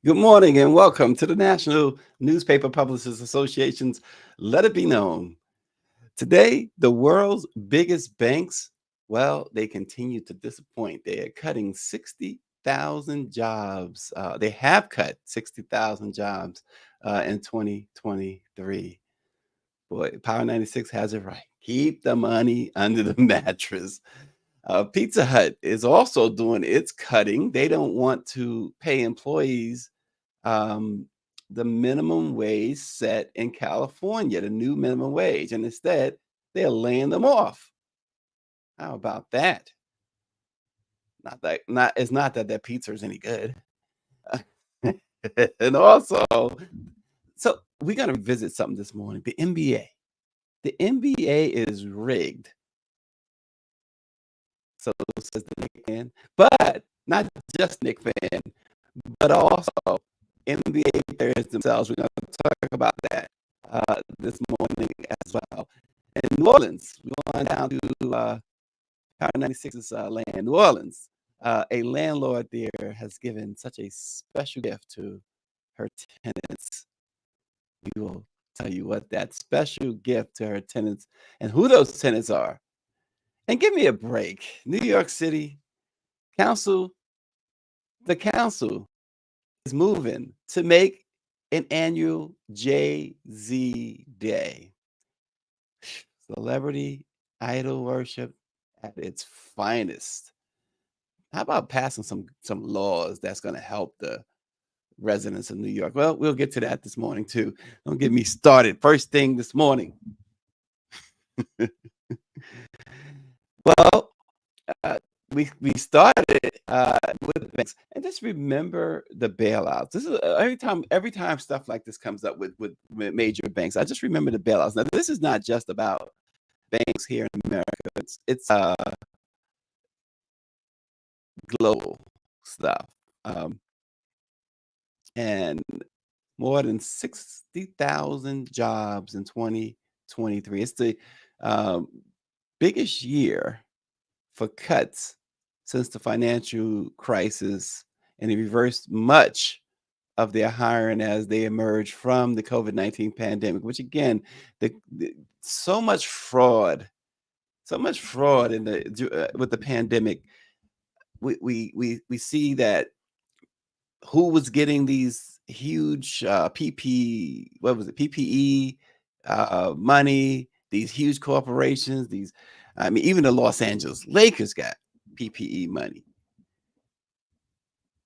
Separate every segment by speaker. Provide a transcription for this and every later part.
Speaker 1: Good morning and welcome to the National Newspaper Publishers Association's Let It Be Known. Today, the world's biggest banks, well, they continue to disappoint. They are cutting 60,000 jobs. They have cut 60,000 jobs in 2023. Boy, Power 96 has it right. Keep the money under the mattress. Pizza Hut is also doing its cutting. They don't want to pay employees um, the minimum wage set in California, the new minimum wage, and instead they're laying them off. How about that? It's not that their pizza is any good. And also, so we're gonna revisit something this morning. The NBA. The NBA is rigged, so says the Nick fan, but not just Nick fan, but also NBA players themselves. We're going to talk about that this morning as well. In New Orleans, we're going down to Power 96's land, New Orleans. A landlord there has given such a special gift to her tenants. We will tell you what that special gift to her tenants and who those tenants are. And give me a break. New York City Council, the council is moving to make an annual Jay-Z Day. Celebrity idol worship at its finest. How about passing some laws that's going to help the residents of New York? Well, we'll get to that this morning too. Don't get me started. First thing this morning. Well, uh, we started with banks, and just remember the bailouts. This is every time stuff like this comes up with major banks. I just remember the bailouts. Now, this is not just about banks here in America. It's global stuff, um, and more than 60,000 jobs in 2023. It's the um, biggest year for cuts since the financial crisis, and it reversed much of their hiring as they emerged from the COVID-19 pandemic, which again, so much fraud, so much fraud in the with the pandemic. We see that who was getting these huge what was it, PPE money, these huge corporations, these, I mean, even the Los Angeles Lakers got PPE money.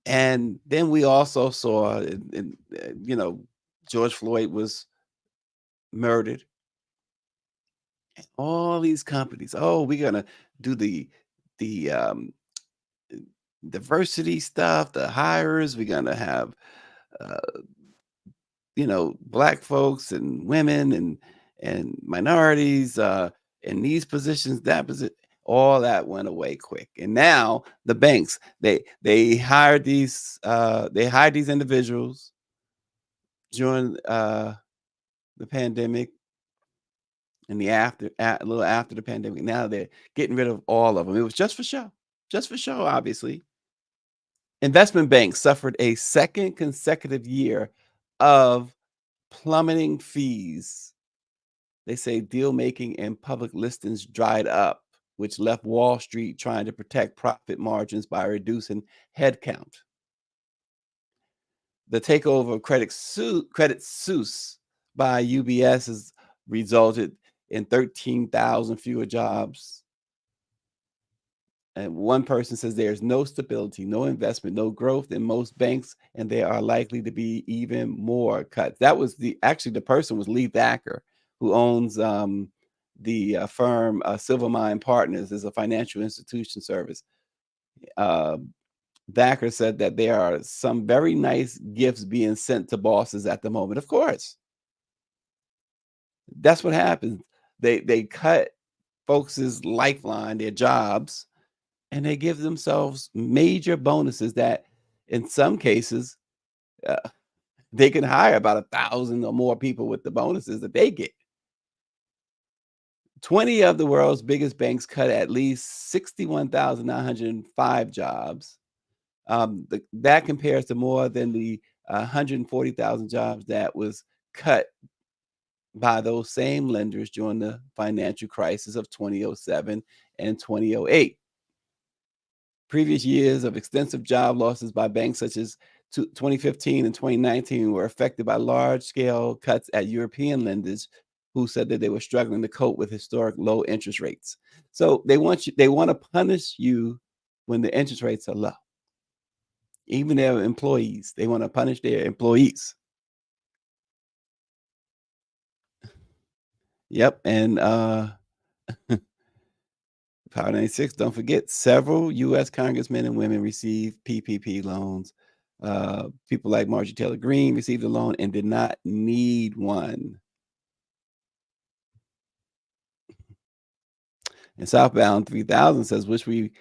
Speaker 1: And then we also saw, George Floyd was murdered. All these companies, oh, we're gonna do the diversity stuff, the hires. We're gonna have uh, black folks and women and minorities in these positions, that position. All that went away quick, and now the banks they hired these individuals during the pandemic and a little after the pandemic. Now they're getting rid of all of them. It was just for show, obviously. Investment banks suffered a second consecutive year of plummeting fees. They say deal making and public listings dried up, which left Wall Street trying to protect profit margins by reducing headcount. The takeover of Credit Suisse by UBS has resulted in 13,000 fewer jobs. And one person says there's no stability, no investment, no growth in most banks, and there are likely to be even more cuts. That was the person was Lee Thacker, who owns the firm Silvermine Partners, is a financial institution service. Uh, Thacker said that there are some very nice gifts being sent to bosses at the moment. Of course, that's what happens. They cut folks' lifeline, their jobs, and they give themselves major bonuses that in some cases uh, they can hire about 1,000 or more people with the bonuses that they get. 20 of the world's biggest banks cut at least 61,905 jobs. That compares to more than the 140,000 jobs that was cut by those same lenders during the financial crisis of 2007 and 2008. Previous years of extensive job losses by banks such as 2015 and 2019 were affected by large scale cuts at European lenders who said that they were struggling to cope with historic low interest rates. So they want to punish you when the interest rates are low. Even their employees, they want to punish their employees. Yep, and Power 96, don't forget, several US congressmen and women received PPP loans. People like Marjorie Taylor Greene received a loan and did not need one. And Southbound 3000 says, wish we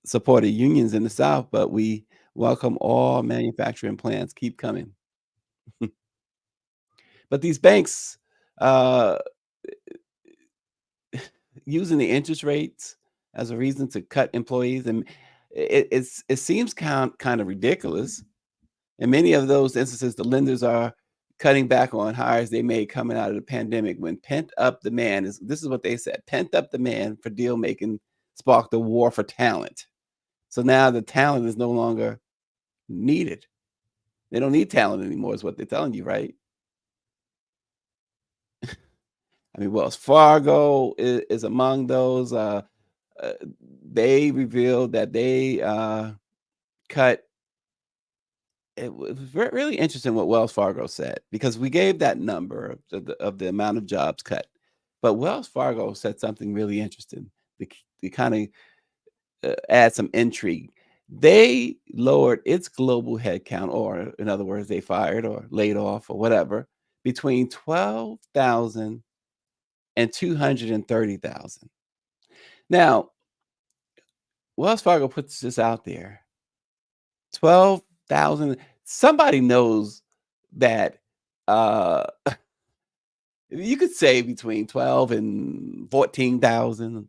Speaker 1: supported unions in the South, but we welcome all manufacturing plants. Keep coming. But these banks, uh, using the interest rates as a reason to cut employees, and it seems kind of ridiculous. In many of those instances, the lenders are cutting back on hires they made coming out of the pandemic when pent up demand is this is what they said, pent up demand for deal making sparked a war for talent. So now the talent is no longer needed. They don't need talent anymore, is what they're telling you, right? I mean, Wells Fargo is among those. Uh, they revealed that they cut. It was really interesting what Wells Fargo said because we gave that number of the amount of jobs cut, but Wells Fargo said something really interesting to kind of add some intrigue. They lowered its global headcount, or in other words, they fired or laid off or whatever, between 12,000 and 230,000. Now, Wells Fargo puts this out there 12,000. Somebody knows that uh you could say between 12 and 14,000,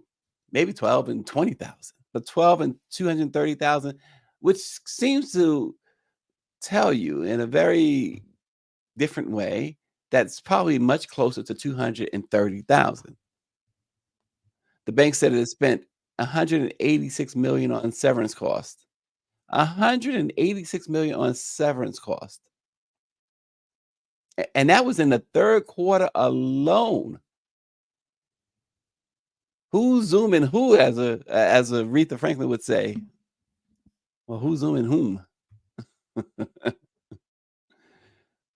Speaker 1: maybe 12 and 20,000, but 12 and 230,000, which seems to tell you in a very different way that's probably much closer to 230,000. The bank said it spent 186 million on severance costs. 186 million on severance costs. And that was in the third quarter alone. Who's zooming who, as Aretha Franklin would say? Well, who's zooming whom?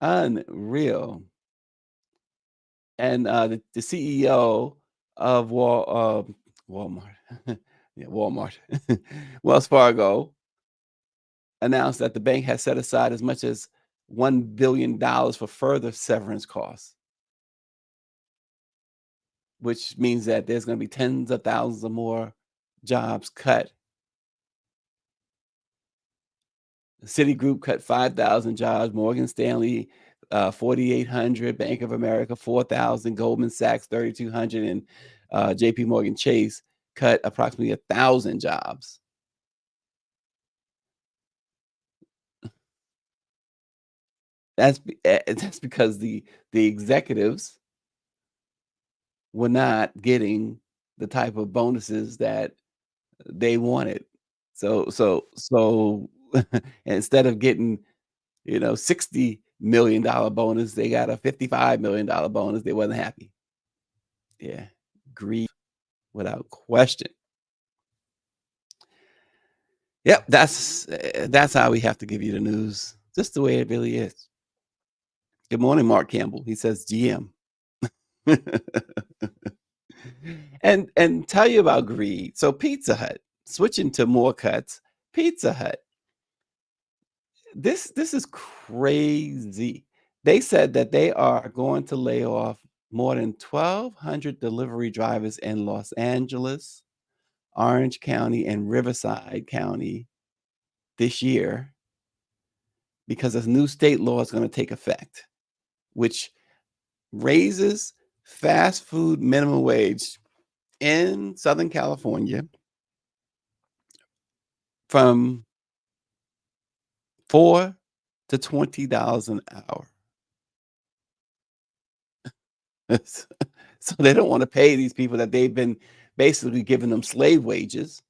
Speaker 1: Unreal. And the CEO of Walmart, yeah, Walmart, Wells Fargo announced that the bank has set aside as much as $1 billion for further severance costs, which means that there's going to be tens of thousands of more jobs cut. Citigroup cut 5,000 jobs, Morgan Stanley 4,800, Bank of America 4,000, Goldman Sachs 3,200, and JP Morgan Chase cut approximately 1,000 jobs. That's because the executives were not getting the type of bonuses that they wanted. So instead of getting, $60 million bonus, they got a $55 million bonus. They wasn't happy. Yeah, grief without question. Yep, that's how we have to give you the news, just the way it really is. Good morning, Mark Campbell. He says GM. And tell you about greed. So Pizza Hut, switching to more cuts. Pizza Hut. This is crazy. They said that they are going to lay off more than 1,200 delivery drivers in Los Angeles, Orange County, and Riverside County this year because a new state law is going to take effect, which raises fast food minimum wage in Southern California from 4 to $20 an hour. So they don't wanna pay these people that they've been basically giving them slave wages.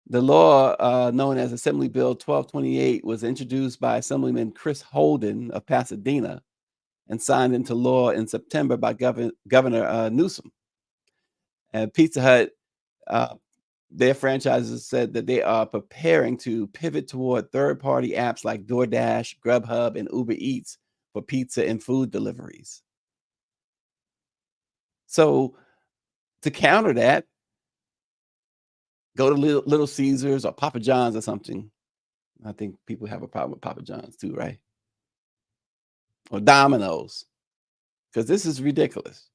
Speaker 1: The law, known as Assembly Bill 1228, was introduced by Assemblyman Chris Holden of Pasadena and signed into law in September by Governor Newsom. And Pizza Hut, uh, their franchises said that they are preparing to pivot toward third-party apps like DoorDash, Grubhub, and Uber Eats for pizza and food deliveries. So to counter that, go to Little Caesars or Papa John's or something. I think people have a problem with Papa John's too, right? Or Domino's, because this is ridiculous.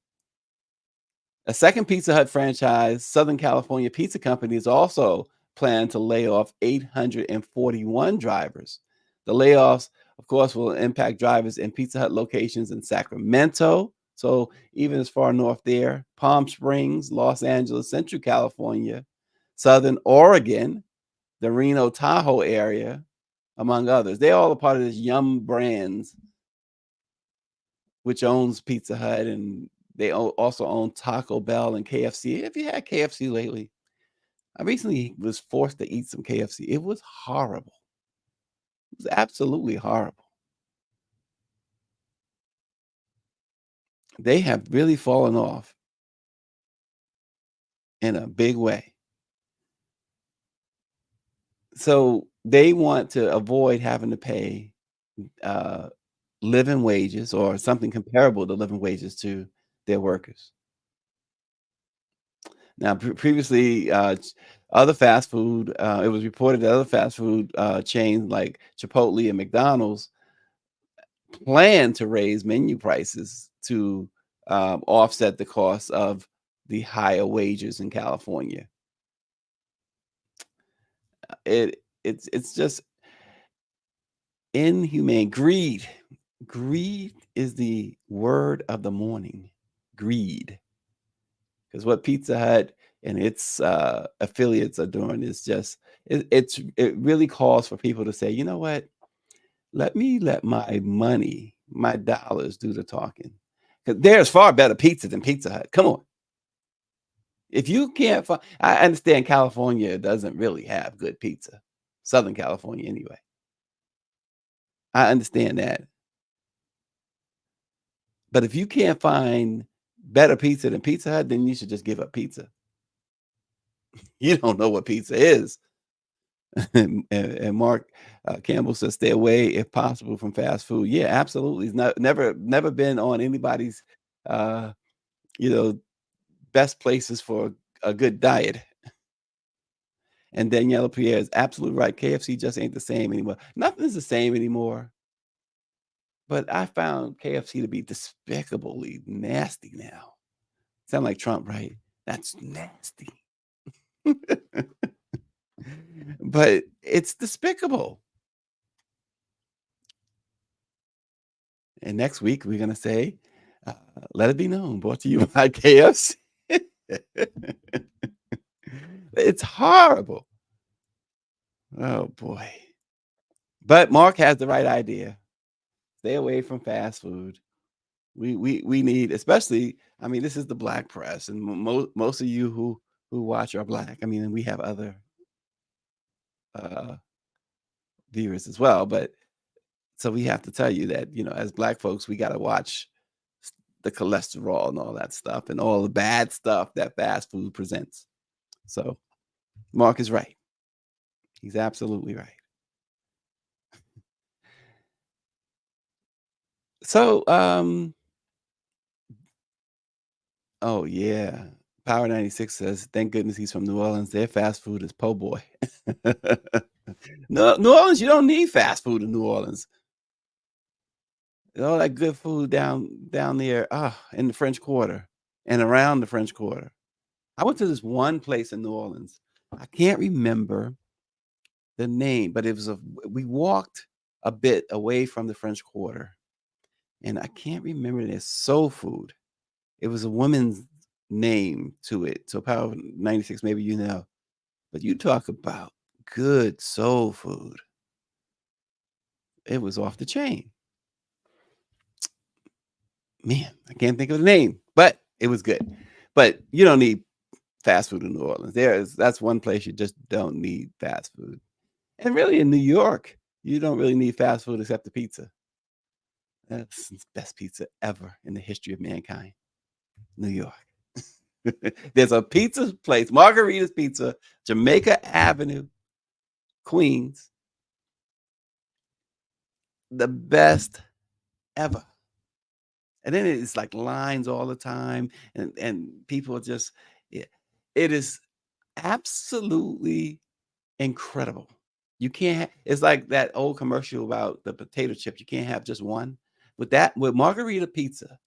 Speaker 1: A second Pizza Hut franchise, Southern California Pizza Company, is also planning to lay off 841 drivers. The layoffs, of course, will impact drivers in Pizza Hut locations in Sacramento. So even as far north there, Palm Springs, Los Angeles, Central California, Southern Oregon, the Reno Tahoe area, among others. They all are part of this Yum Brands, which owns Pizza Hut, and they also own Taco Bell and KFC. Have you had KFC lately? I recently was forced to eat some KFC. It was horrible. It was absolutely horrible. They have really fallen off in a big way. So they want to avoid having to pay uh, living wages or something comparable to living wages to their workers. Now, previously, other fast food, it was reported that other fast food chains like Chipotle and McDonald's plan to raise menu prices to offset the cost of the higher wages in California. It's just inhumane. Greed is the word of the morning. Greed. Because what Pizza Hut and its affiliates are doing is just it really calls for people to say, you know what? Let me let my money, my dollars do the talking. Because there's far better pizza than Pizza Hut. Come on. If you can't find, I understand California doesn't really have good pizza. Southern California, anyway. I understand that. But if you can't find better pizza than Pizza Hut, then you should just give up pizza. You don't know what pizza is. And Mark Campbell says, "Stay away if possible from fast food." Yeah, absolutely. It's not never been on anybody's uh, you know best places for a good diet. And Daniela Pierre is absolutely right. KFC just ain't the same anymore. Nothing is the same anymore. But I found KFC to be despicably nasty now. Sound like Trump, right? That's nasty. But it's despicable. And next week, we're gonna say, uh, "Let it be known," brought to you by KFC. It's horrible. Oh, boy. But Mark has the right idea. Stay away from fast food. We need, especially, I mean, this is the black press, and most of you who watch are black. I mean, and we have other, uh, viewers as well, but so we have to tell you that, as black folks, we gotta watch the cholesterol and all that stuff and all the bad stuff that fast food presents. So Mark is right. He's absolutely right. So, oh yeah. Power 96 says, thank goodness he's from New Orleans. Their fast food is po' boy. No, New Orleans, you don't need fast food in New Orleans. All that good food down there, in the French Quarter and around the French Quarter. I went to this one place in New Orleans. I can't remember the name, but it was we walked a bit away from the French Quarter, and I can't remember their soul food. It was a woman's name to it. So Power 96, maybe you know. But you talk about good soul food. it was off the chain. Man, I can't think of the name, but it was good. But you don't need fast food in New Orleans. That's one place you just don't need fast food. And really in New York, you don't really need fast food except the pizza. That's the best pizza ever in the history of mankind. New York. There's a pizza place, Margarita's Pizza, Jamaica Avenue, Queens. The best ever. And then it's like lines all the time, and people just, it is absolutely incredible. You can't. It's like that old commercial about the potato chip. You can't have just one. With Margarita Pizza,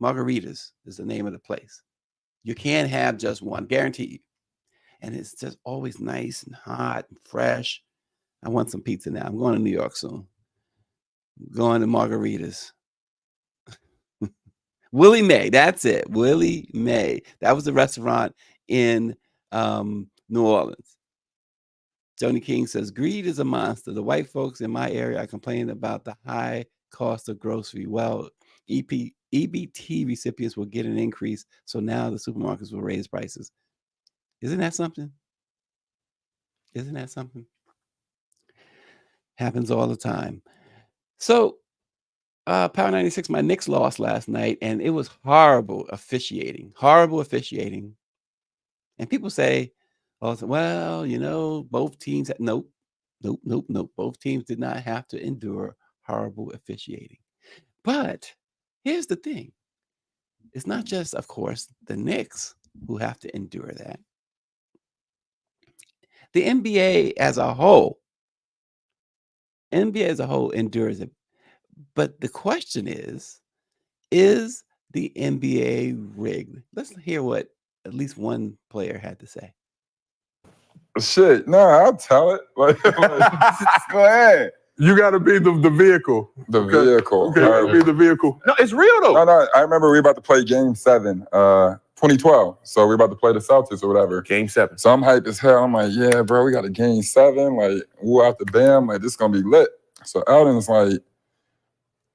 Speaker 1: Margaritas is the name of the place. You can't have just one, guarantee you. And it's just always nice and hot and fresh. I want some pizza now. I'm going to New York soon. I'm going to Margaritas. Willie Mae, that's it. Willie Mae. That was the restaurant in New Orleans. Tony King says, greed is a monster. The white folks in my area are complaining about the high cost of grocery. Well, EBT recipients will get an increase, so now the supermarkets will raise prices. Isn't that something? Isn't that something? Happens all the time. So, Power 96, my Knicks lost last night, and it was horrible officiating. Horrible officiating. And people say, oh, well, you know, both teams, nope. Both teams did not have to endure horrible officiating. But here's the thing. It's not just, of course, the Knicks who have to endure that. The NBA as a whole endures it. But the question is the NBA rigged? Let's hear what at least one player had to say.
Speaker 2: Shit, no, I'll tell it. Like, go ahead.
Speaker 3: You got to be the vehicle.
Speaker 2: The vehicle.
Speaker 3: Okay, you got to be the vehicle. No, it's real though.
Speaker 2: No, I remember we were about to play Game 7, 2012. So we were about to play the Celtics or whatever.
Speaker 3: Game 7.
Speaker 2: So I'm hyped as hell. I'm like, yeah, bro, we got a Game 7. Like, woo out the bam. Like, this is going to be lit. So Eldon's like,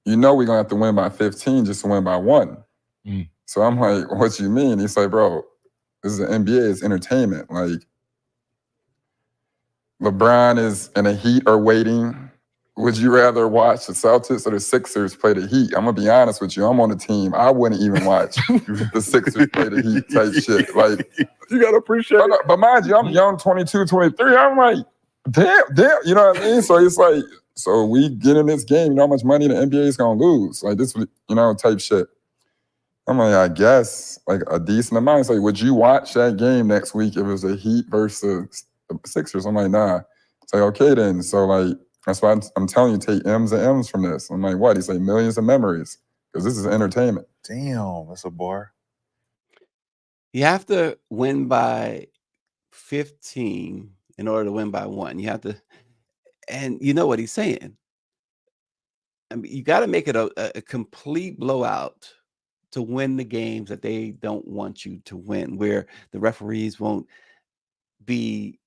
Speaker 2: you know we're going to have to win by 15 just to win by 1. So I'm like, what you mean? He's like, bro, this is the NBA. It's entertainment. Like, LeBron is in the Heat or waiting. Would you rather watch the Celtics or the Sixers play the Heat? I'm going to be honest with you. I'm on the team. I wouldn't even watch the Sixers play the Heat type shit. Like,
Speaker 3: you got to appreciate it.
Speaker 2: But mind you, I'm young, 22, 23. I'm like, damn. You know what I mean? So it's like, so we get in this game, you know how much money the NBA is going to lose? Like this, you know, type shit. I'm like, I guess, like a decent amount. It's like, would you watch that game next week if it was a Heat versus the Sixers? I'm like, nah. It's like, okay then. So like, that's why I'm telling you, take M's and M's from this. I'm like, what? He's like, millions of memories. Because this is entertainment.
Speaker 3: Damn, that's a bar.
Speaker 1: You have to win by 15 in order to win by 1. You have to, and you know what he's saying. I mean, you got to make it a complete blowout to win the games that they don't want you to win, where the referees won't be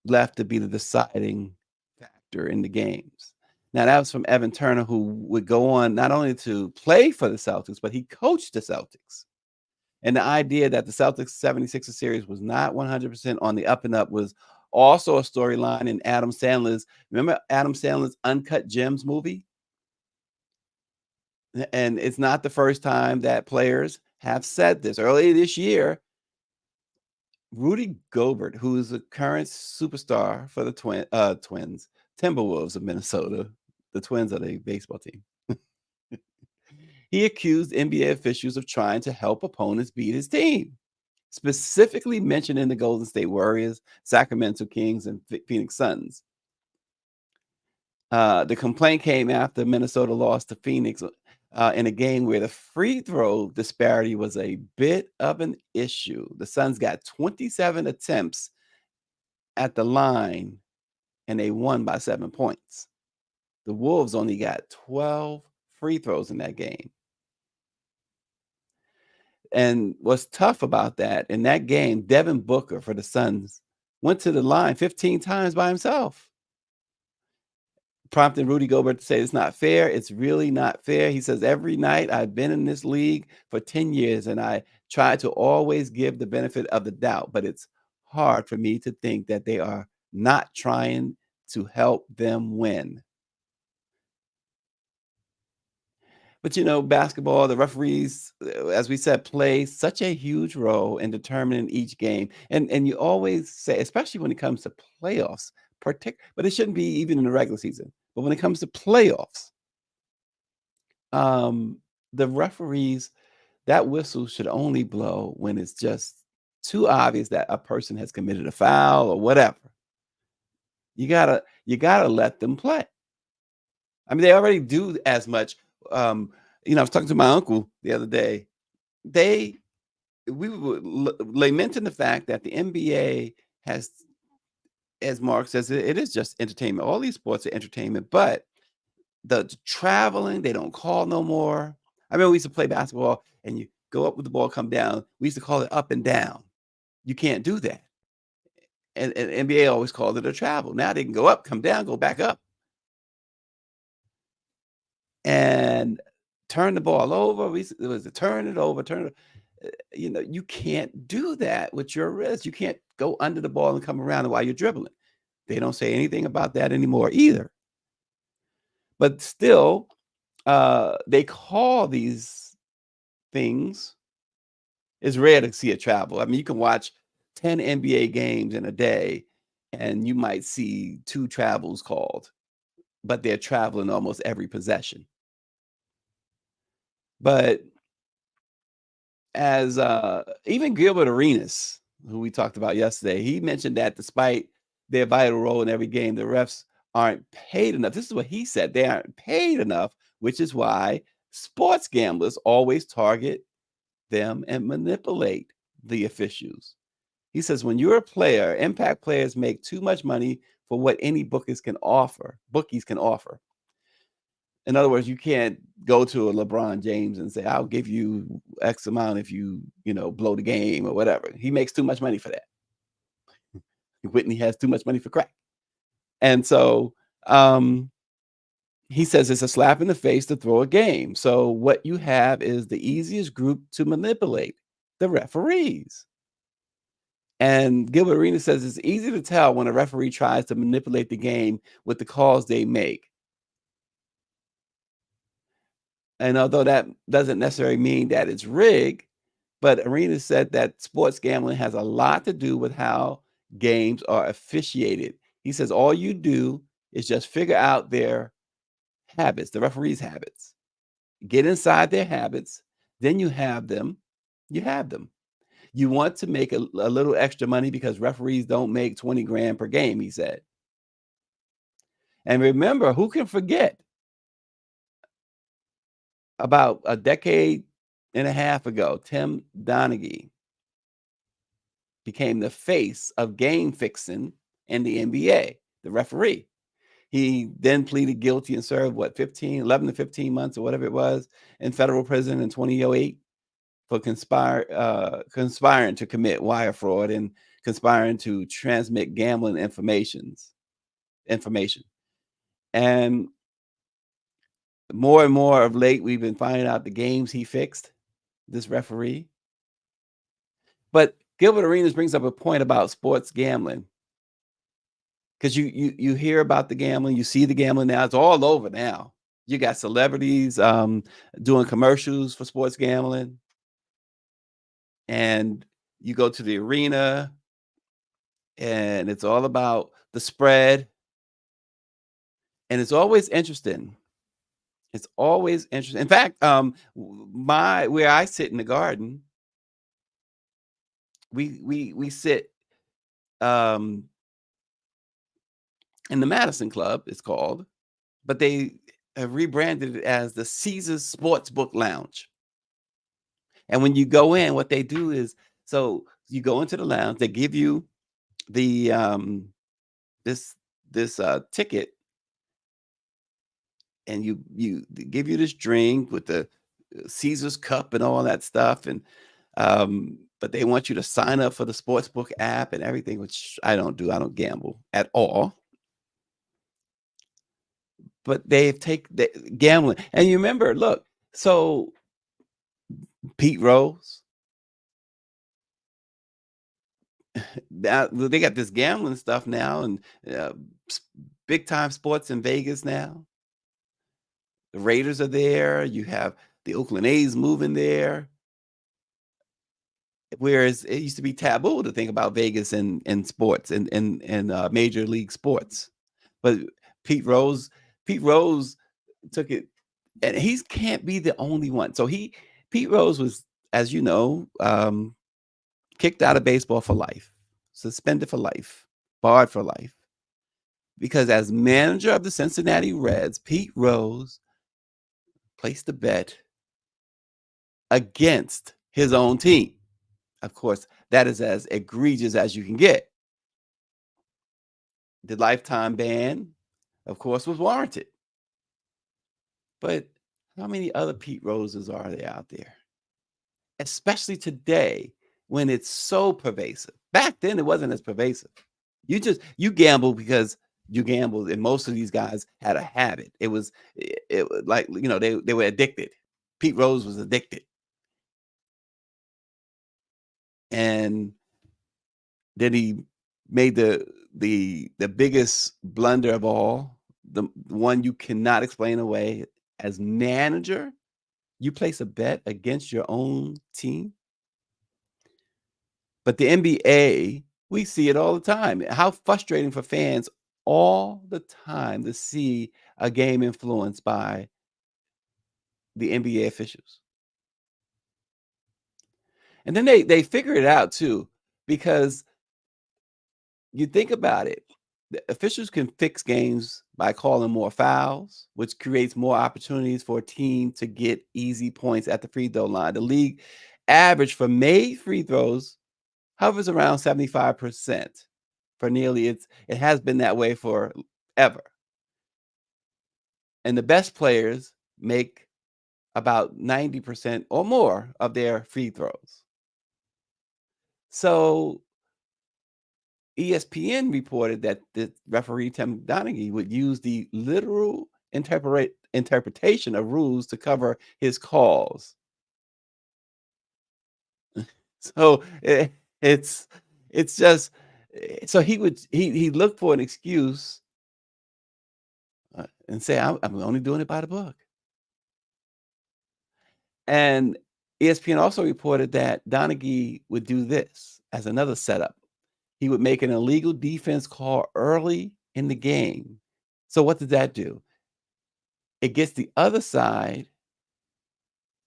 Speaker 1: left to be the deciding factor in the games. Now, that was from Evan Turner, who would go on not only to play for the Celtics, but he coached the Celtics. And the idea that the Celtics 76ers series was not 100% on the up and up was also a storyline in Adam Sandler's, remember Adam Sandler's Uncut Gems movie? And it's not the first time that players have said this. Earlier this year, Rudy Gobert, who is the current superstar for the Twins, Timberwolves of Minnesota, the Twins are the baseball team. He accused NBA officials of trying to help opponents beat his team, specifically mentioning the Golden State Warriors, Sacramento Kings, and Phoenix Suns. The complaint came after Minnesota lost to Phoenix in a game where the free throw disparity was a bit of an issue. The Suns got 27 attempts at the line, and they won by 7 points. The Wolves only got 12 free throws in that game. And what's tough about that, in that game, Devin Booker for the Suns went to the line 15 times by himself. prompting Rudy Gobert to say it's not fair. It's really not fair. He says, every night I've been in this league for 10 years and I try to always give the benefit of the doubt, but it's hard for me to think that they are not trying to help them win. But basketball, the referees, as we said, play such a huge role in determining each game. And you always say, especially when it comes to playoffs, but it shouldn't be even in the regular season. But when it comes to playoffs, the referees, that whistle should only blow when it's just too obvious that a person has committed a foul or whatever. You gotta let them play. I mean, they already do as much. I was talking to my uncle the other day. We were lamenting the fact that the NBA has, as Mark says, it is just entertainment. All these sports are entertainment, but the traveling, they don't call no more. I remember we used to play basketball and you go up with the ball, come down. We used to call it up and down. You can't do that. And NBA always called it a travel. Now they can go up, come down, go back up. And turn the ball over. It was to turn it over, you can't do that with your wrist. You can't go under the ball and come around while you're dribbling. They don't say anything about that anymore either. But still, they call these things. It's rare to see a travel. I mean, you can watch 10 NBA games in a day, and you might see 2 travels called, but they're traveling almost every possession. But as even Gilbert Arenas, who we talked about yesterday, he mentioned that despite their vital role in every game, the refs aren't paid enough. This is what he said. They aren't paid enough, which is why sports gamblers always target them and manipulate the officials. He says, when you're a player, impact players make too much money for what any bookies can offer. In other words, you can't go to a LeBron James and say, I'll give you X amount if you blow the game or whatever. He makes too much money for that. Whitney has too much money for crack. And so he says it's a slap in the face to throw a game. So what you have is the easiest group to manipulate, the referees. And Gilbert Arenas says it's easy to tell when a referee tries to manipulate the game with the calls they make. And although that doesn't necessarily mean that it's rigged, but Arenas said that sports gambling has a lot to do with how games are officiated. He says all you do is just figure out their habits, the referees' habits. Get inside their habits, then you have them. You want to make a little extra money because referees don't make 20 grand per game, he said. And remember, who can forget about a decade and a half ago, Tim Donaghy became the face of game fixing in the NBA, the referee. He then pleaded guilty and served 11 to 15 months or whatever it was in federal prison in 2008 for conspiring to commit wire fraud and conspiring to transmit gambling information. And more of late, we've been finding out the games he fixed, this referee. But Gilbert Arenas brings up a point about sports gambling. Because you hear about the gambling, you see the gambling now. It's all over now. You got celebrities doing commercials for sports gambling. And you go to the arena, and it's all about the spread. And it's always interesting. It's always interesting. In fact, where I sit in the garden, we sit in the Madison Club, it's called, but they have rebranded it as the Caesars Sportsbook Lounge. And when you go in, what they do is, so you go into the lounge, they give you the this ticket, and they give you this drink with the Caesar's cup and all that stuff, and but they want you to sign up for the sportsbook app and everything, which I don't do. I don't gamble at all. but they've taken the gambling. And you remember, look, so Pete Rose, now they got this gambling stuff now, and big time sports in Vegas now. The Raiders are there. You have the Oakland A's moving there. Whereas it used to be taboo to think about Vegas and sports and major league sports. But Pete Rose took it, and he can't be the only one. So Pete Rose was, as you know, kicked out of baseball for life, suspended for life, barred for life. Because as manager of the Cincinnati Reds, Pete Rose placed a bet against his own team. Of course, that is as egregious as you can get. The lifetime ban, of course, was warranted. But how many other Pete Roses are there out there? Especially today when it's so pervasive. Back then, it wasn't as pervasive. You gamble because you gambled, and most of these guys had a habit. It was like, they were addicted. Pete Rose was addicted. And then he made the biggest blunder of all, the one you cannot explain away. As manager, you place a bet against your own team. But the NBA, we see it all the time. How frustrating for fans all the time to see a game influenced by the NBA officials. And then they figure it out too, because you think about it, the officials can fix games by calling more fouls, which creates more opportunities for a team to get easy points at the free throw line. The league average for made free throws hovers around 75% for nearly it has been that way forever. And the best players make about 90% or more of their free throws. So ESPN reported that the referee Tim Donaghy would use the literal interpretation of rules to cover his calls. So it's just, so he looked for an excuse and say, I'm only doing it by the book. And ESPN also reported that Donaghy would do this as another setup. He would make an illegal defense call early in the game. So what did that do? It gets the other side,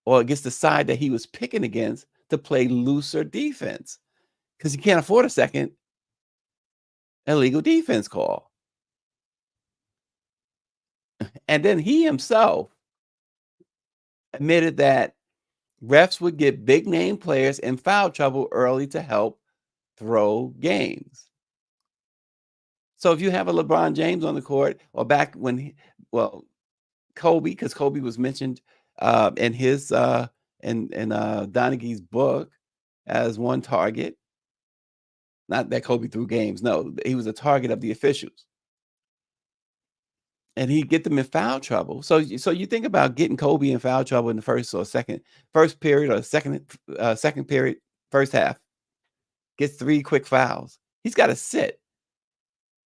Speaker 1: or it gets the side that he was picking against, to play looser defense, because you can't afford a second illegal defense call. And then he himself admitted that refs would get big name players in foul trouble early to help throw games. So if you have a LeBron James on the court, or back when Kobe, because Kobe was mentioned in his in Donaghy's book as one target. Not that Kobe threw games. No, he was a target of the officials. And he'd get them in foul trouble. So you think about getting Kobe in foul trouble in the first period, or second period, first half. Gets 3 quick fouls. He's got to sit.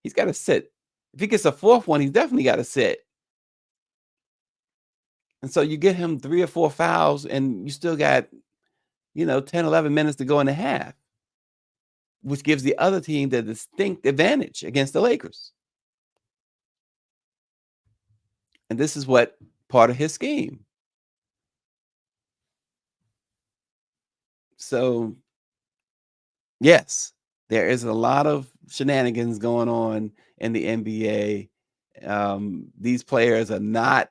Speaker 1: He's got to sit. If he gets a fourth one, he's definitely got to sit. And so you get him 3 or 4 fouls, and you still got, 10, 11 minutes to go in the half, which gives the other team the distinct advantage against the Lakers. And this is what part of his scheme. So, yes, there is a lot of shenanigans going on in the NBA. These players are not,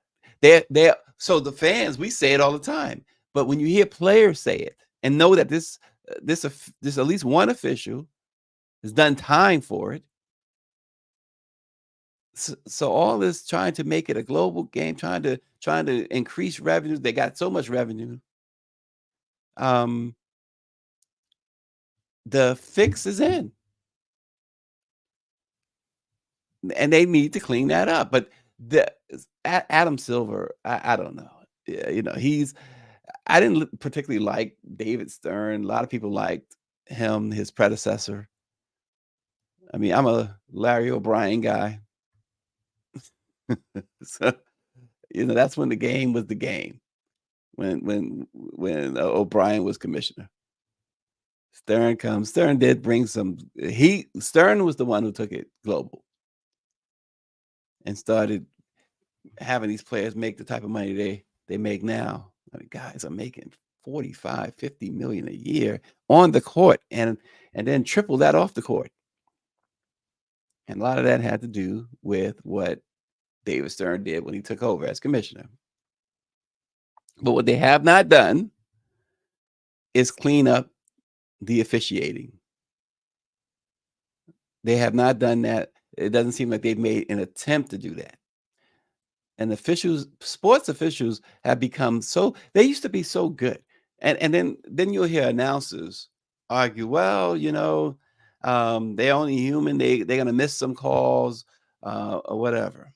Speaker 1: so the fans, we say it all the time, but when you hear players say it and know that this at least one official has done time for it. So all this trying to make it a global game, trying to increase revenues. They got so much revenue. The fix is in, and they need to clean that up. But Adam Silver, I don't know. Yeah, I didn't particularly like David Stern. A lot of people liked him, his predecessor. I mean, I'm a Larry O'Brien guy. So, that's when the game was the game. When O'Brien was commissioner. Stern comes. Stern did bring some. Stern was the one who took it global and started having these players make the type of money they make now. I mean, guys are making 45, 50 million a year on the court and then triple that off the court. And a lot of that had to do with what David Stern did when he took over as commissioner. But what they have not done is clean up the officiating. They have not done that. It doesn't seem like they've made an attempt to do that. And sports officials have become they used to be so good. And then you'll hear announcers argue, well, they're only human. They're going to miss some calls or whatever.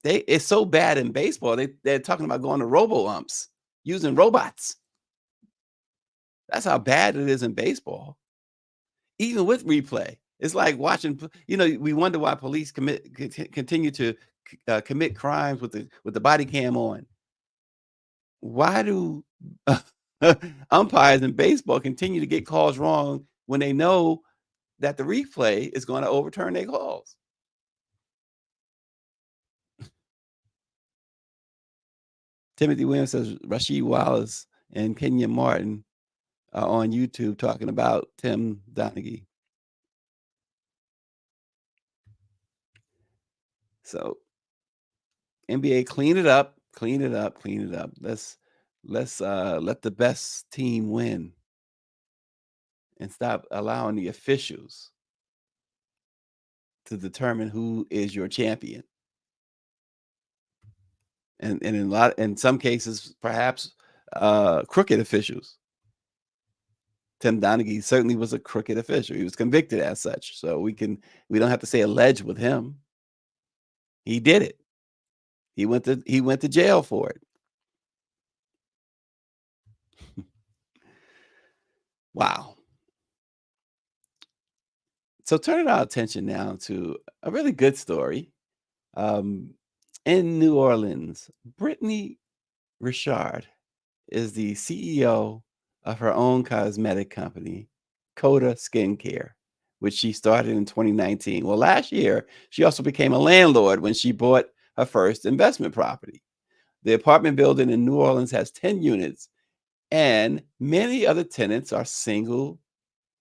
Speaker 1: It's so bad in baseball. They're talking about going to robo-umps, using robots. That's how bad it is in baseball. Even with replay, it's like watching. We wonder why police continue to commit crimes with the body cam on. Why do umpires in baseball continue to get calls wrong when they know that the replay is going to overturn their calls? Timothy Williams says Rasheed Wallace and Kenya Martin are on YouTube talking about Tim Donaghy. So NBA, clean it up. Let's let the best team win and stop allowing the officials to determine who is your champion. And in some cases, perhaps crooked officials. Tim Donaghy certainly was a crooked official. He was convicted as such. So we don't have to say alleged with him. He did it. He went to jail for it. Wow. So turning our attention now to a really good story. In New Orleans, Brittany Richard is the CEO of her own cosmetic company, Coda Skincare, which she started in 2019. Well, last year, she also became a landlord when she bought her first investment property. The apartment building in New Orleans has 10 units, and many other tenants are single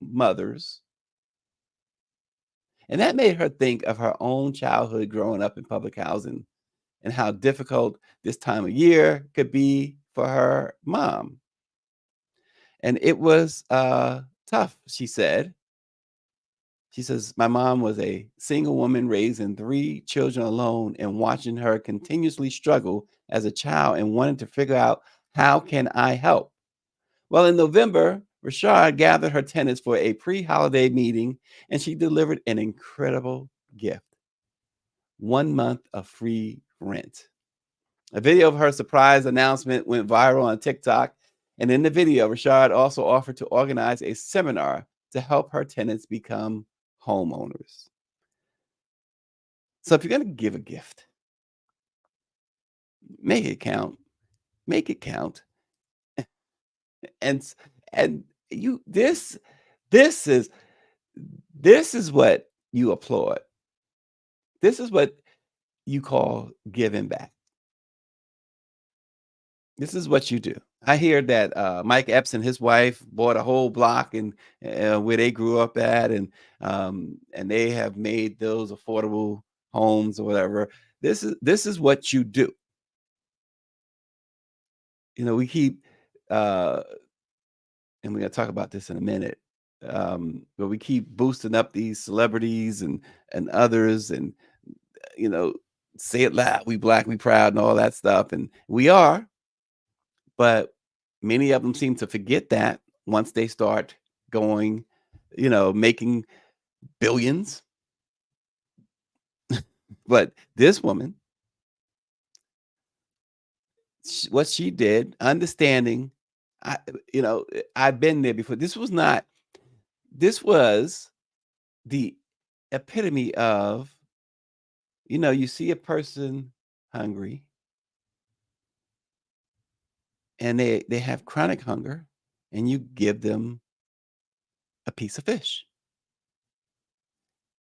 Speaker 1: mothers. And that made her think of her own childhood growing up in public housing and how difficult this time of year could be for her mom. And it was tough, she said. She says, my mom was a single woman raising 3 children alone and watching her continuously struggle as a child and wanting to figure out, how can I help? Well, in November, Rashad gathered her tenants for a pre-holiday meeting, and she delivered an incredible gift: 1 month of free rent. A video of her surprise announcement went viral on TikTok. And in the video, Rashad also offered to organize a seminar to help her tenants become homeowners. So if you're going to give a gift, make it count. Make it count. And you this is what you applaud. This is what you call giving back. This is what you do. I hear that Mike Epps and his wife bought a whole block in where they grew up at, and they have made those affordable homes or whatever. This is what you do. We keep, and we're gonna talk about this in a minute. But we keep boosting up these celebrities and others, and say it loud, we black, we proud, and all that stuff, and we are. But many of them seem to forget that once they start going, making billions. But this woman what she did, understanding, I've been there before. This was the epitome of, you see a person hungry and they have chronic hunger, and you give them a piece of fish.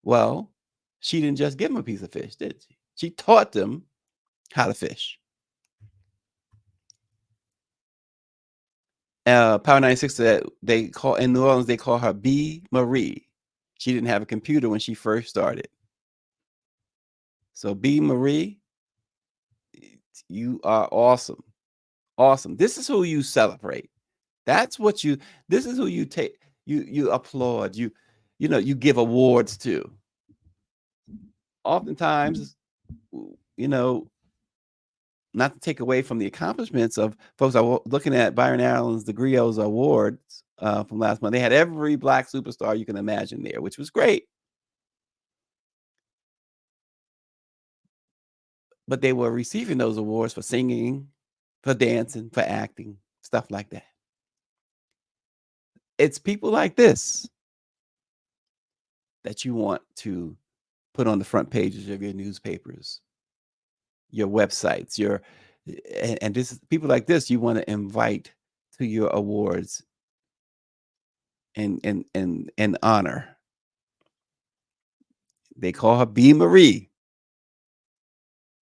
Speaker 1: Well, she didn't just give them a piece of fish, did she? She taught them how to fish. Power 96 said in New Orleans, they call her B. Marie. She didn't have a computer when she first started. So B. Marie, you are awesome. Awesome. This is who you celebrate. This is who you take, you applaud, you give awards to. Oftentimes, not to take away from the accomplishments of folks. I was looking at Byron Allen's the Griots Awards from last month. They had every Black superstar you can imagine there, which was great. But they were receiving those awards for singing, for dancing, for acting, stuff like that. It's people like this that you want to put on the front pages of your newspapers, your websites, and this people like this you want to invite to your awards and honor. They call her B. Marie.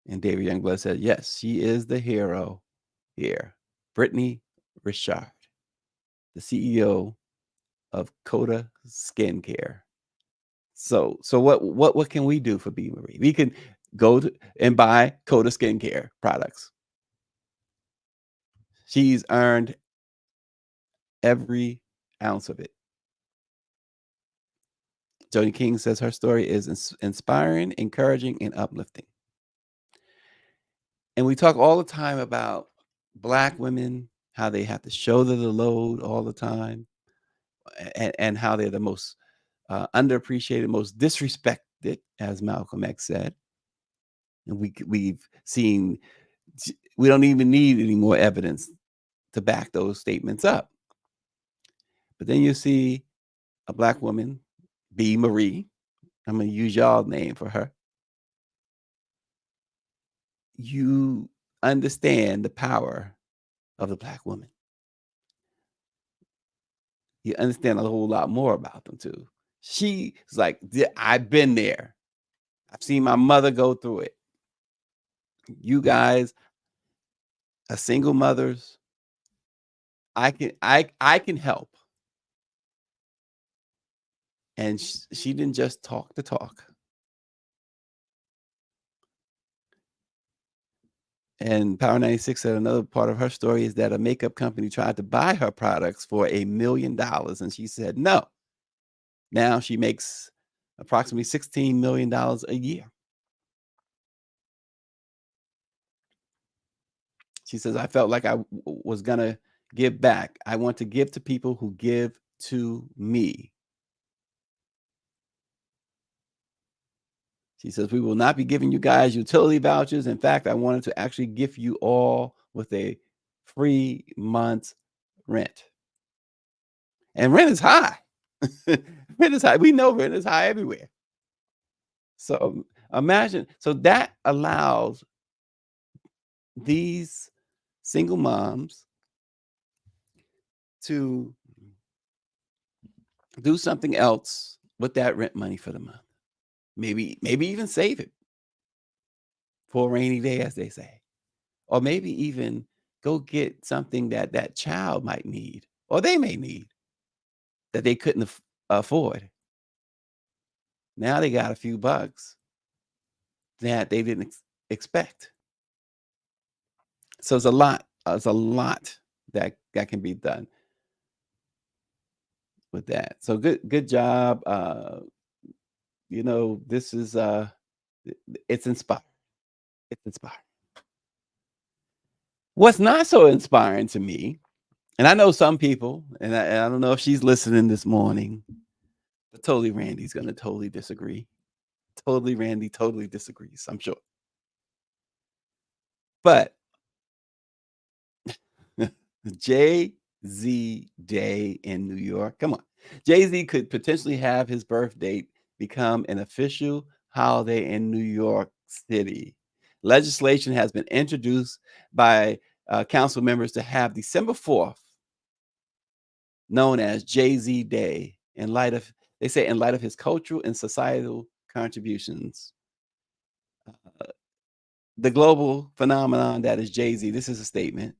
Speaker 1: And David Youngblood said, yes, she is the hero here. Brittany Richard, the CEO of Coda Skincare. So what can we do for B. Marie? We can go and buy Coda Skincare products. She's earned every ounce of it. Joni King says her story is inspiring, encouraging, and uplifting. And we talk all the time about Black women, how they have to shoulder the load all the time, and how they're the most underappreciated, most disrespected, as Malcolm X said. And we've seen, we don't even need any more evidence to back those statements up. But then you see a Black woman, B. Marie. I'm going to use y'all's name for her. You understand the power of the Black woman. You understand a whole lot more about them too. She's like, I've been there. I've seen my mother go through it. You guys are single mothers. I can help. And she didn't just talk the talk. And Power 96 said another part of her story is that a makeup company tried to buy her products for $1 million, and she said no. Now she makes approximately $16 million a year. She says, I felt like I was going to give back. I want to give to people who give to me. She says, we will not be giving you guys utility vouchers. In fact, I wanted to actually gift you all with a free month's rent. And rent is high. Rent is high. We know rent is high everywhere. So imagine, so that allows these single moms to do something else with that rent money for the month. Maybe even save it for a rainy day, as they say. Or maybe even go get something that child might need, or they may need, that they couldn't afford. Now they got a few bucks that they didn't expect. So it's a lot. It's a lot that can be done with that. So good job. This is it's inspiring. It's inspiring. What's not so inspiring to me, and I know some people, and I don't know if she's listening this morning, but totally Randy's going to totally disagree. Randy totally disagrees, I'm sure. But Jay-Z Day in New York. Come on. Jay-Z could potentially have his birth date become an official holiday in New York City. Legislation has been introduced by council members to have December 4th known as Jay-Z Day in light of, they say, in light of his cultural and societal contributions. The global phenomenon that is Jay-Z, this is a statement.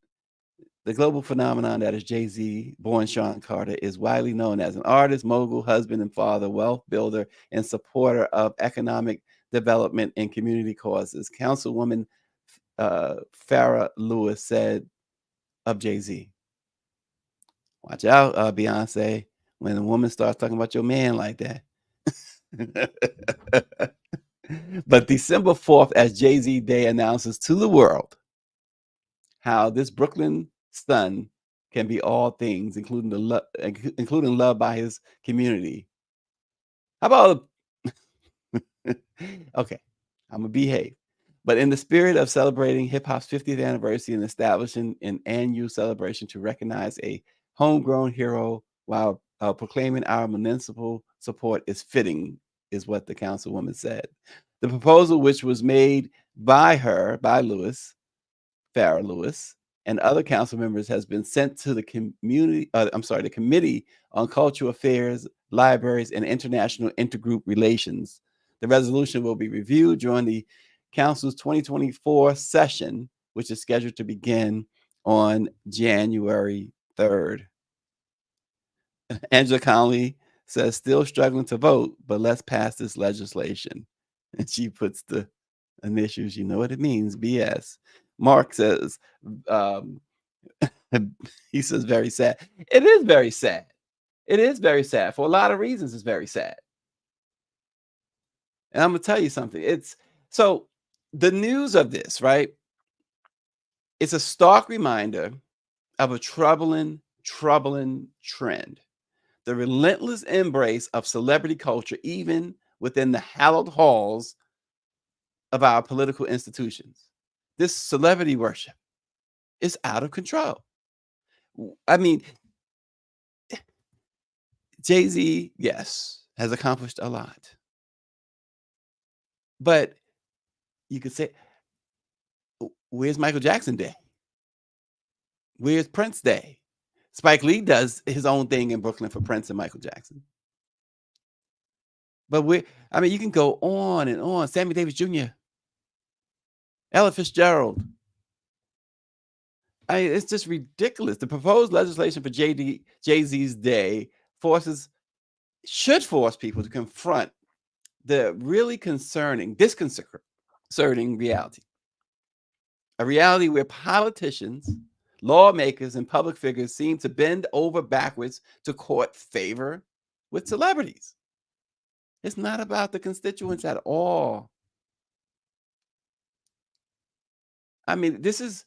Speaker 1: The global phenomenon that is Jay-Z, born Sean Carter, is widely known as an artist, mogul, husband and father, wealth builder, and supporter of economic development and community causes. Councilwoman Farrah Lewis said of Jay-Z, "Watch out, Beyonce, when a woman starts talking about your man like that." But December 4th, as Jay-Z Day announces to the world how this Brooklyn son can be all things, including love by his community. How about okay, I'm gonna behave. But in the spirit of celebrating hip hop's 50th anniversary and establishing an annual celebration to recognize a homegrown hero while proclaiming our municipal support is fitting, is what the councilwoman said. The proposal, which was made by Lewis, Farrah Lewis, and other council members, has been sent to the the Committee on Cultural Affairs, Libraries, and International Intergroup Relations. The resolution will be reviewed during the council's 2024 session, which is scheduled to begin on January 3rd. Angela Connolly says, still struggling to vote, but let's pass this legislation. And she puts the initials, you know what it means, BS. Mark says, he says, very sad. It is very sad. It is very sad. For a lot of reasons, it's very sad. And I'm going to tell you something. So the news of this, right? It's a stark reminder of a troubling trend. The relentless embrace of celebrity culture, even within the hallowed halls of our political institutions. This celebrity worship is out of control. I mean, Jay-Z, yes, has accomplished a lot. But you could say, where's Michael Jackson Day? Where's Prince Day? Spike Lee does his own thing in Brooklyn for Prince and Michael Jackson. But you can go on and on. Sammy Davis Jr., Ella Fitzgerald. It's just ridiculous. The proposed legislation for Jay-Z's Day should force people to confront the really disconcerting reality. A reality where politicians, lawmakers, and public figures seem to bend over backwards to court favor with celebrities. It's not about the constituents at all. I mean, this is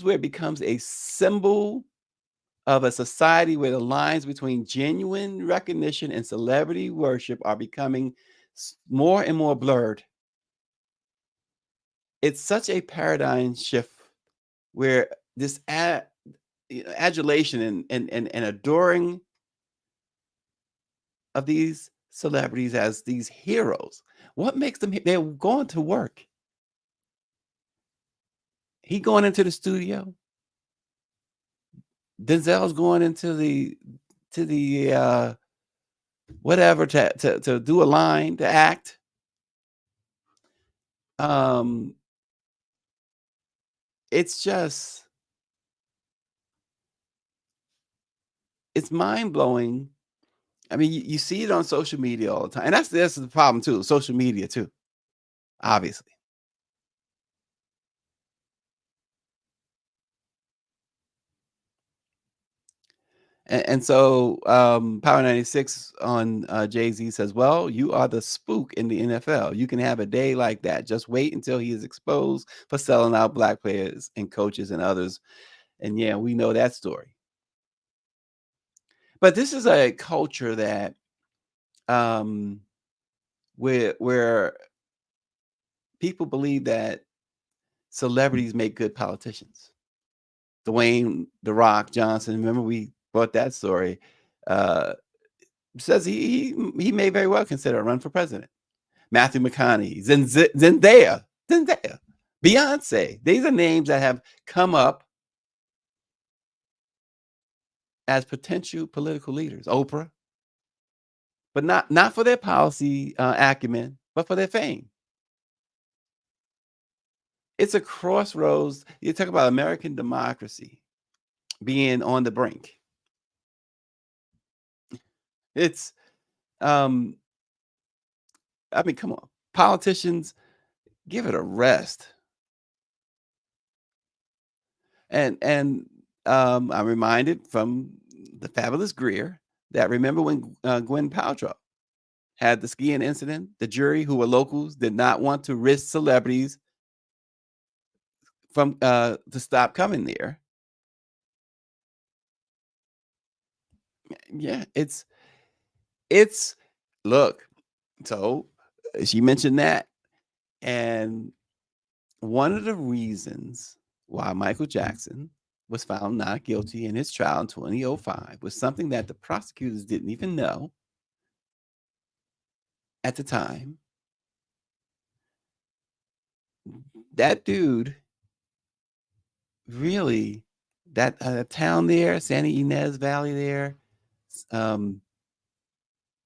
Speaker 1: where it becomes a symbol of a society where the lines between genuine recognition and celebrity worship are becoming more and more blurred. It's such a paradigm shift where this adulation and adoring of these celebrities as these heroes, what makes them? They're going to work. He going into the studio. Denzel's going into the whatever to do a line, to act. It's just, it's mind-blowing. I mean, you see it on social media all the time. And that's the problem too, social media too, obviously. And so Power 96 on Jay-Z says, well, you are the spook in the NFL. You can have a day like that. Just wait until he is exposed for selling out black players and coaches and others. And yeah, we know that story. But this is a culture that where people believe that celebrities make good politicians. Dwayne "The Rock" Johnson, remember we brought that story, says he may very well consider a run for president. Matthew McConaughey, Zendaya, Beyonce. These are names that have come up as potential political leaders. Oprah, but not for their policy acumen, but for their fame. It's a crossroads. You talk about American democracy being on the brink. It's, I mean, come on, politicians, give it a rest. And I'm reminded from the fabulous Greer that remember when Gwen Paltrow had the skiing incident, the jury, who were locals, did not want to risk celebrities from to stop coming there. Yeah, it's look. So she mentioned that, and one of the reasons why Michael Jackson was found not guilty in his trial in 2005 was something that the prosecutors didn't even know at the time. That dude, really, that town there, Santa Ynez Valley there,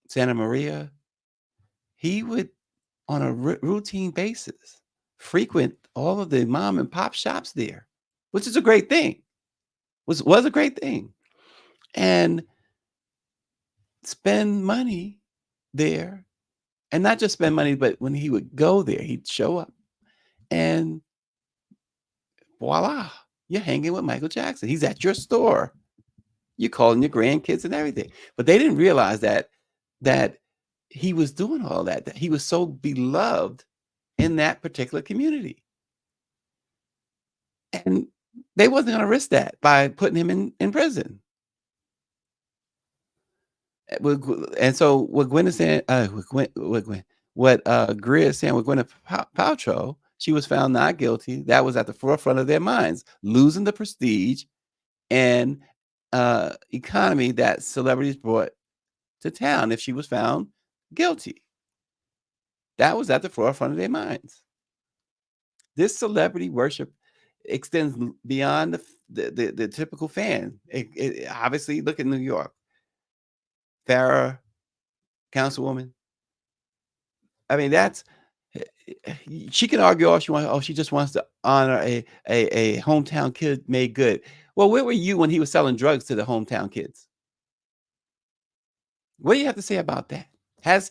Speaker 1: Santa Maria, he would, on a routine basis, frequent all of the mom and pop shops there, which is a great thing. Was a great thing, and spend money there, and not just spend money, but when he would go there, he'd show up, and voila, you're hanging with Michael Jackson. He's at your store. You're calling your grandkids and everything. But they didn't realize that he was doing all that he was so beloved in that particular community. And they wasn't going to risk that by putting him in prison. And so what Gwen is saying, what Greer is saying with Gwyneth Paltrow, she was found not guilty. That was at the forefront of their minds, losing the prestige and economy that celebrities brought to town if she was found guilty. That was at the forefront of their minds. This celebrity worship extends beyond the typical fan. It obviously, look at New York. Farrah, councilwoman. I mean, that's, she can argue all she wants. Oh, she just wants to honor a hometown kid made good. Well, where were you when he was selling drugs to the hometown kids? What do you have to say about that? Has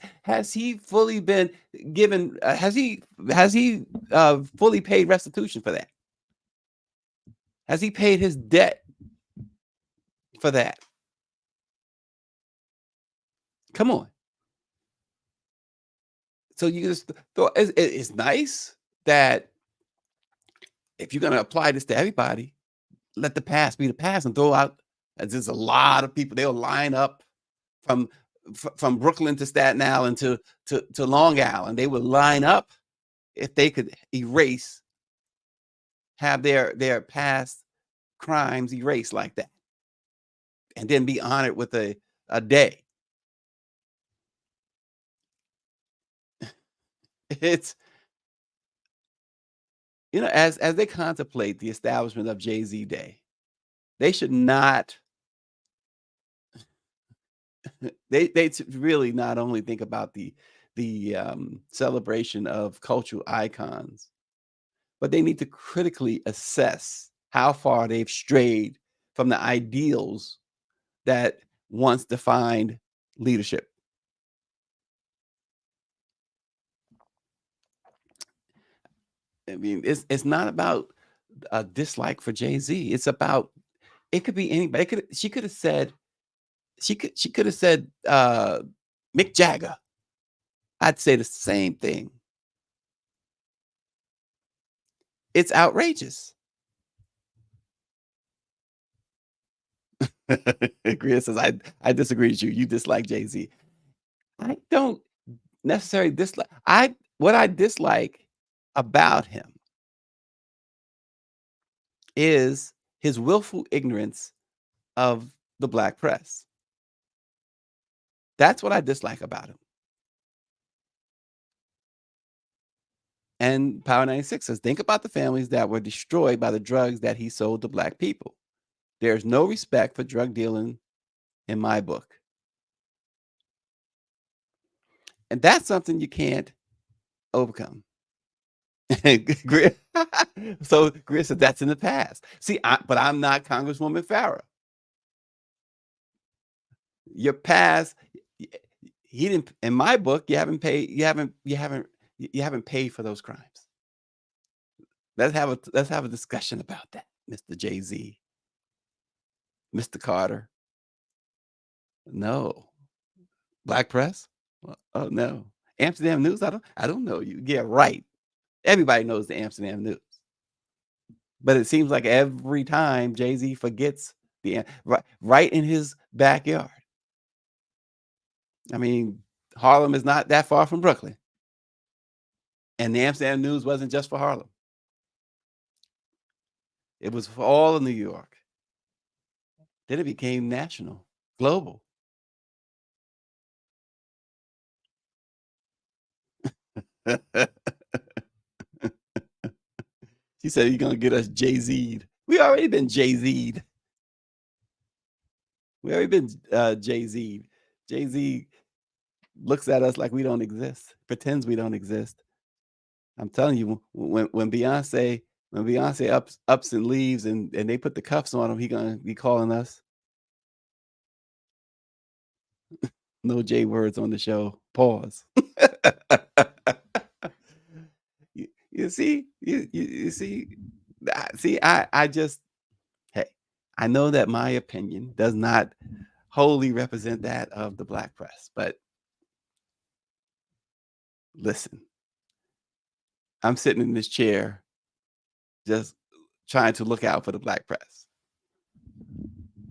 Speaker 1: he fully been given? Has he fully paid restitution for that? Has he paid his debt for that? Come on. So you just thought it's nice that if you're going to apply this to everybody, let the past be the past and throw out. There's a lot of people, they'll line up from Brooklyn to Staten Island to Long Island. They would line up if they could have their past crimes erased like that, and then be honored with a day. It's, as they contemplate the establishment of Jay-Z Day, they should not, they really not only think about the celebration of cultural icons, but they need to critically assess how far they've strayed from the ideals that once defined leadership. I mean, it's not about a dislike for Jay-Z. It's about, it could be anybody. She could have said Mick Jagger. I'd say the same thing. It's outrageous. Greer says, I disagree with you. You dislike Jay-Z. I don't necessarily dislike. What I dislike about him is his willful ignorance of the black press. That's what I dislike about him. And Power 96 says, think about the families that were destroyed by the drugs that he sold to black people. There's no respect for drug dealing in my book. And that's something you can't overcome. So Greer said that's in the past. See, but I'm not Congresswoman Farah. Your past, he didn't. In my book, you haven't paid. You haven't paid for those crimes. Let's have a discussion about that, Mr. Jay-Z, Mr. Carter. No, black press. Oh no, Amsterdam News. I don't know you. Yeah, right. Everybody knows the Amsterdam News. But it seems like every time Jay-Z forgets right in his backyard. I mean, Harlem is not that far from Brooklyn. And the Amsterdam News wasn't just for Harlem. It was for all of New York. Then it became national, global. She said, you're going to get us Jay-Z'd. We already been Jay-Z'd. We already been Jay-Z'd. Jay-Z looks at us like we don't exist, pretends we don't exist. I'm telling you, when Beyonce ups and leaves and they put the cuffs on him, he gonna be calling us. No J words on the show. Pause. You see, you see, I just, hey, I know that my opinion does not wholly represent that of the black press, but listen, I'm sitting in this chair just trying to look out for the black press.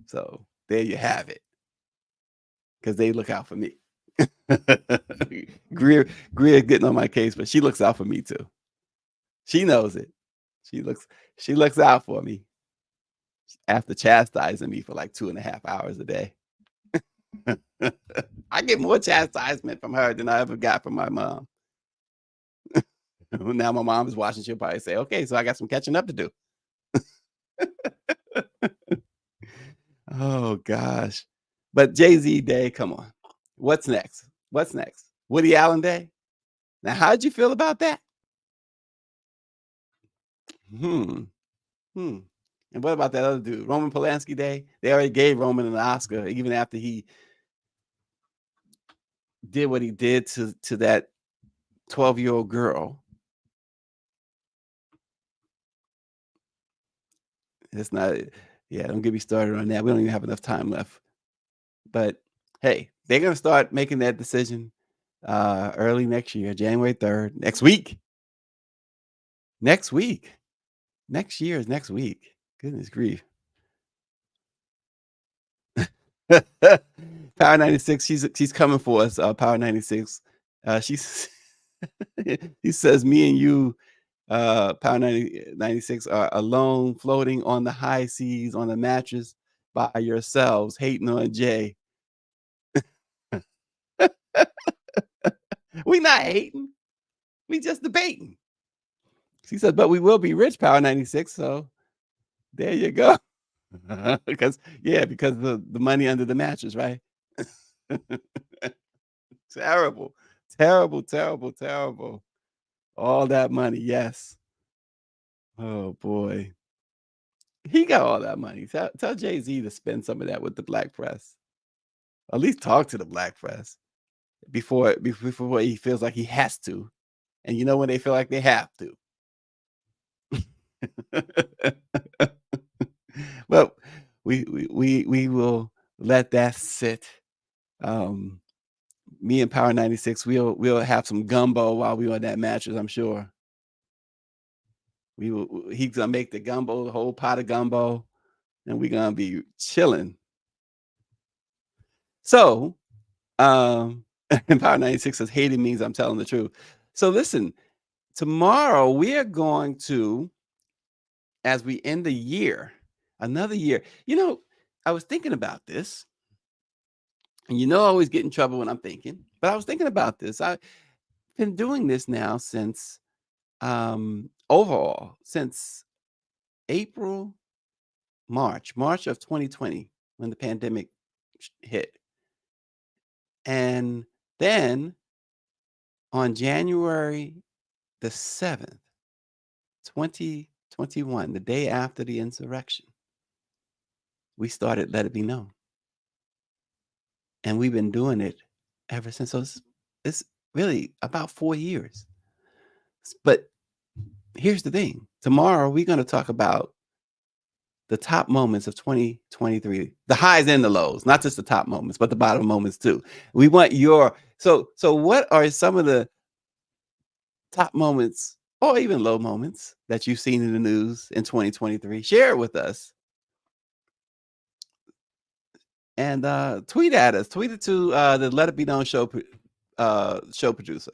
Speaker 1: So there you have it. Because they look out for me. Greer getting on my case, but she looks out for me too. She knows it. She looks out for me after chastising me for like 2.5 hours a day. I get more chastisement from her than I ever got from my mom. Now my mom is watching. She'll probably say, okay, so I got some catching up to do. Oh gosh. But Jay-Z Day, come on. What's next? What's next? Woody Allen Day? Now, how'd you feel about that? And what about that other dude, Roman Polanski Day? They already gave Roman an Oscar, even after he did what he did to that 12-year-old girl. It's not, yeah, don't get me started on that. We don't even have enough time left. But hey, they're going to start making that decision early next year, January 3rd, next week. Next week. Next year is next week. Goodness grief. Power 96, she's coming for us. Power 96. He says, me and you, Power 96, are alone, floating on the high seas on the mattress by yourselves, hating on Jay. We not hating. We just debating. She said, but we will be rich, Power 96. So there you go. because the money under the mattress, right? Terrible. All that money, yes. Oh boy. He got all that money. Tell Jay-Z to spend some of that with the black press. At least talk to the black press before he feels like he has to. And you know when they feel like they have to. Well, we will let that sit. Me and Power 96, we'll have some gumbo while we're on that mattress, I'm sure. He's gonna make the gumbo, the whole pot of gumbo, and we're gonna be chilling. So, and Power 96 says hating means I'm telling the truth. So listen, tomorrow we are going to, as we end the year, Another year. I was thinking about this, and I always get in trouble when I'm thinking, but I was thinking about this. I've been doing this now since overall since March of 2020, when the pandemic hit. And then on January the 7th, 2021, the day after the insurrection, we started Let It Be Known. And we've been doing it ever since. So it's really about 4 years. But here's the thing. Tomorrow, we're going to talk about the top moments of 2023, the highs and the lows, not just the top moments, but the bottom moments too. We want so what are some of the top moments or even low moments that you've seen in the news in 2023? Share it with us. And tweet at us. Tweet it to the Let It Be Known show producer.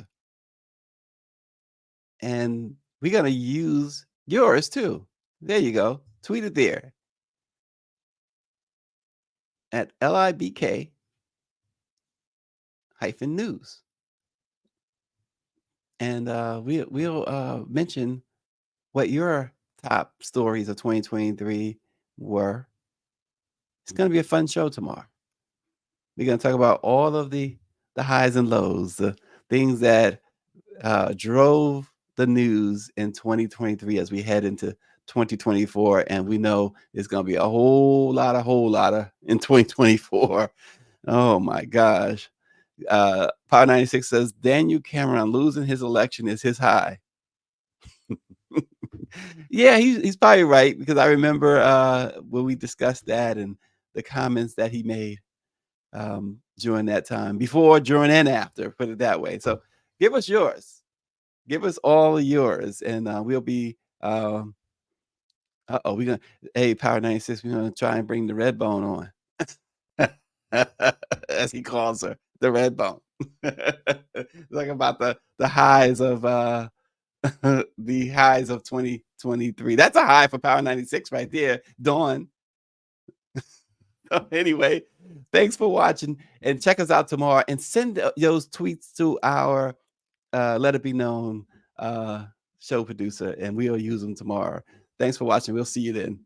Speaker 1: And we're going to use yours too. There you go. Tweet it there at LIBK-news. And we'll mention what your top stories of 2023 were. It's going to be a fun show tomorrow. We're going to talk about all of the highs and lows, the things that drove the news in 2023 as we head into 2024. And we know it's going to be a whole lot of in 2024. Oh my gosh. Power 96 says Daniel Cameron losing his election is his high. Yeah, he's probably right, because I remember when we discussed that and the comments that he made during that time, before, during, and after, put it that way. So give us yours. Give us all of yours, and we'll be hey, Power 96, we're gonna try and bring the red bone on. As he calls her, the red bone. Talk about the highs of the highs of 2023. That's a high for Power 96 right there, Dawn. Anyway, thanks for watching, and check us out tomorrow, and send those tweets to our Let It Be Known show producer, and we'll use them tomorrow. Thanks for watching. We'll see you then.